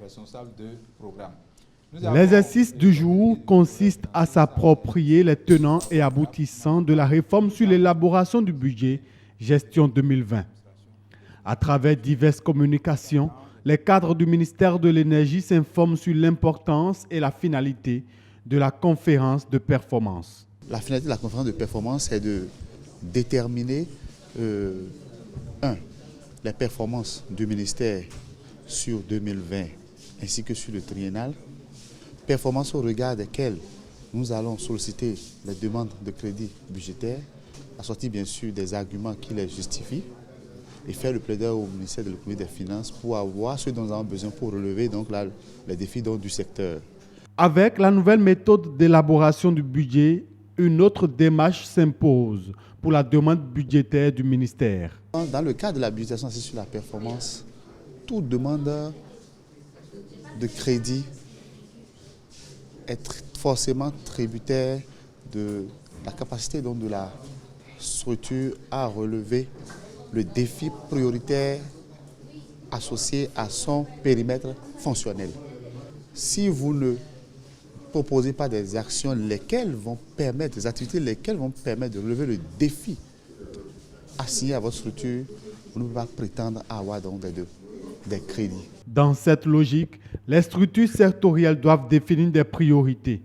Responsable de programme. L'exercice du jour consiste à s'approprier les tenants et aboutissants de la réforme sur l'élaboration du budget gestion 2020. À travers diverses communications, les cadres du ministère de l'Énergie s'informent sur l'importance et la finalité de la conférence de performance. La finalité de la conférence de performance est de déterminer, les performances du ministère sur 2020 ainsi que sur le triennal, performances au regard desquelles nous allons solliciter les demandes de crédit budgétaire, assorties bien sûr des arguments qui les justifient, et faire le plaidoyer au ministère de l'économie et des finances pour avoir ce dont nous avons besoin pour relever donc les défis du secteur. Avec la nouvelle méthode d'élaboration du budget, une autre démarche s'impose pour la demande budgétaire du ministère. Dans le cadre de la budgétisation assise sur la performance, toute demande de crédit est forcément tributaire de la capacité donc de la structure à relever le défi prioritaire associé à son périmètre fonctionnel. Si vous ne proposez pas des actions lesquelles vont permettre, des activités lesquelles vont permettre de relever le défi assigné à votre structure, vous ne pouvez pas prétendre avoir donc des crédits. Dans cette logique, les structures sectorielles doivent définir des priorités.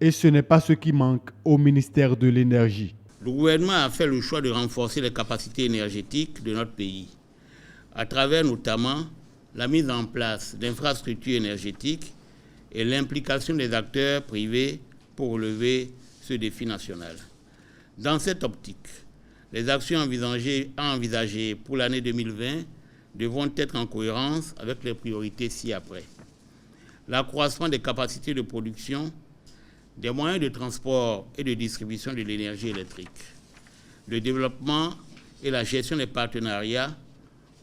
Et ce n'est pas ce qui manque au ministère de l'Énergie. Le gouvernement a fait le choix de renforcer les capacités énergétiques de notre pays, à travers notamment la mise en place d'infrastructures énergétiques et l'implication des acteurs privés pour relever ce défi national. Dans cette optique, les actions envisagées pour l'année 2020 devront être en cohérence avec les priorités ci-après. L'accroissement des capacités de production, des moyens de transport et de distribution de l'énergie électrique, le développement et la gestion des partenariats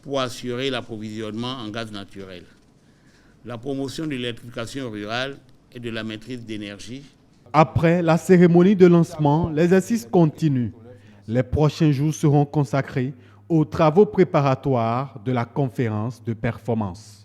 pour assurer l'approvisionnement en gaz naturel, la promotion de l'électrification rurale et de la maîtrise d'énergie. Après la cérémonie de lancement, l'exercice continue. Les prochains jours seront consacrés aux travaux préparatoires de la conférence de performance.